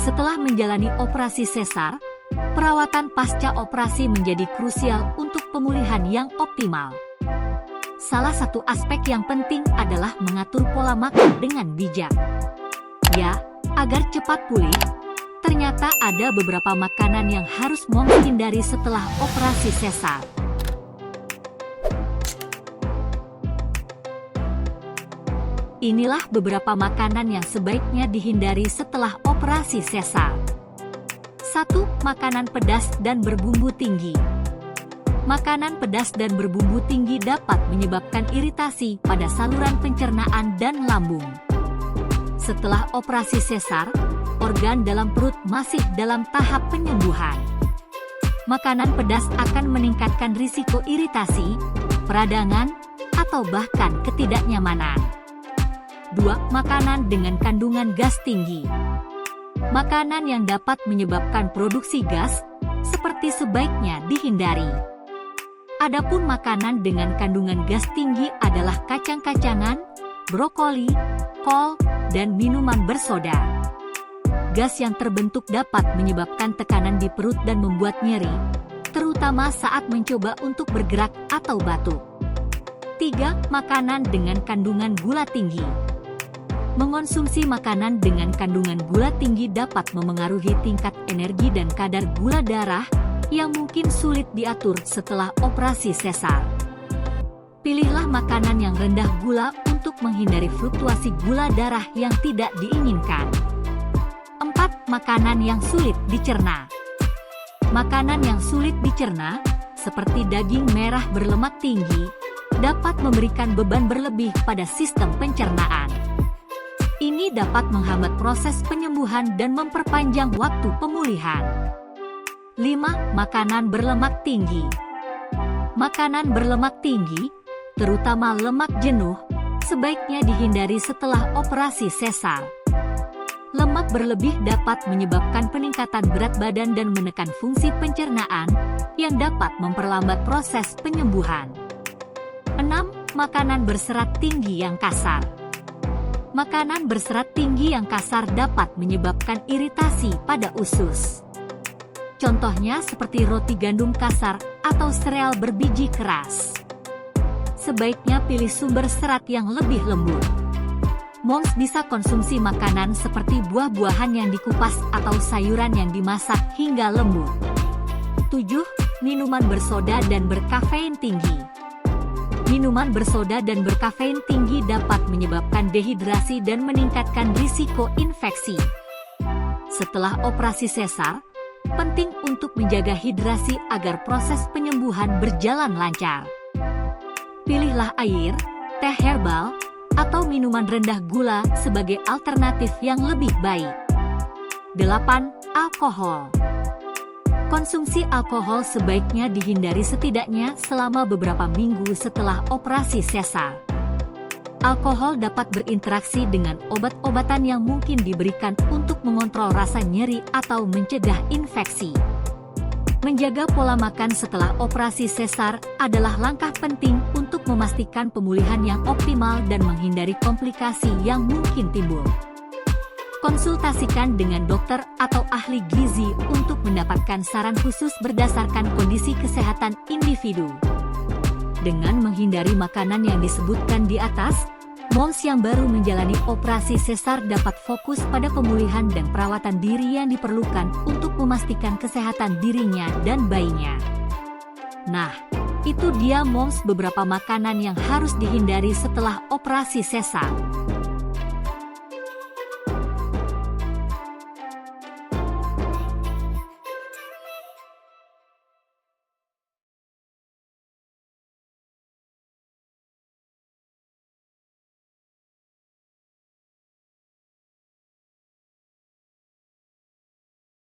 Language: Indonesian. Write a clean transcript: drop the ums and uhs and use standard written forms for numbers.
Setelah menjalani operasi sesar, perawatan pasca operasi menjadi krusial untuk pemulihan yang optimal. Salah satu aspek yang penting adalah mengatur pola makan dengan bijak. Ya, agar cepat pulih, ternyata ada beberapa makanan yang harus Moms hindari setelah operasi sesar. Inilah beberapa makanan yang sebaiknya dihindari setelah operasi sesar. 1. Makanan pedas dan berbumbu tinggi. Makanan pedas dan berbumbu tinggi dapat menyebabkan iritasi pada saluran pencernaan dan lambung. Setelah operasi sesar, organ dalam perut masih dalam tahap penyembuhan. Makanan pedas akan meningkatkan risiko iritasi, peradangan, atau bahkan ketidaknyamanan. 2. Makanan dengan kandungan gas tinggi. Makanan yang dapat menyebabkan produksi gas, seperti sebaiknya dihindari. Adapun makanan dengan kandungan gas tinggi adalah kacang-kacangan, brokoli, kol, dan minuman bersoda. Gas yang terbentuk dapat menyebabkan tekanan di perut dan membuat nyeri, terutama saat mencoba untuk bergerak atau batuk. 3. Makanan dengan kandungan gula tinggi. Mengonsumsi makanan dengan kandungan gula tinggi dapat memengaruhi tingkat energi dan kadar gula darah yang mungkin sulit diatur setelah operasi sesar. Pilihlah makanan yang rendah gula untuk menghindari fluktuasi gula darah yang tidak diinginkan. 4. Makanan yang sulit dicerna. Makanan yang sulit dicerna, seperti daging merah berlemak tinggi, dapat memberikan beban berlebih pada sistem pencernaan. Ini dapat menghambat proses penyembuhan dan memperpanjang waktu pemulihan. 5. Makanan berlemak tinggi. Makanan berlemak tinggi, terutama lemak jenuh, sebaiknya dihindari setelah operasi sesar. Lemak berlebih dapat menyebabkan peningkatan berat badan dan menekan fungsi pencernaan, yang dapat memperlambat proses penyembuhan. 6. Makanan berserat tinggi yang kasar. Makanan berserat tinggi yang kasar dapat menyebabkan iritasi pada usus. Contohnya seperti roti gandum kasar atau sereal berbiji keras. Sebaiknya pilih sumber serat yang lebih lembut. Moms bisa konsumsi makanan seperti buah-buahan yang dikupas atau sayuran yang dimasak hingga lembut. 7. Minuman bersoda dan berkafein tinggi. Minuman bersoda dan berkafein tinggi dapat menyebabkan dehidrasi dan meningkatkan risiko infeksi. Setelah operasi sesar, penting untuk menjaga hidrasi agar proses penyembuhan berjalan lancar. Pilihlah air, teh herbal, atau minuman rendah gula sebagai alternatif yang lebih baik. 8. Alkohol. Konsumsi alkohol sebaiknya dihindari setidaknya selama beberapa minggu setelah operasi sesar. Alkohol dapat berinteraksi dengan obat-obatan yang mungkin diberikan untuk mengontrol rasa nyeri atau mencegah infeksi. Menjaga pola makan setelah operasi sesar adalah langkah penting untuk memastikan pemulihan yang optimal dan menghindari komplikasi yang mungkin timbul. Konsultasikan dengan dokter atau ahli gizi untuk mendapatkan saran khusus berdasarkan kondisi kesehatan individu. Dengan menghindari makanan yang disebutkan di atas, Moms yang baru menjalani operasi sesar dapat fokus pada pemulihan dan perawatan diri yang diperlukan untuk memastikan kesehatan dirinya dan bayinya. Nah, itu dia Moms beberapa makanan yang harus dihindari setelah operasi sesar.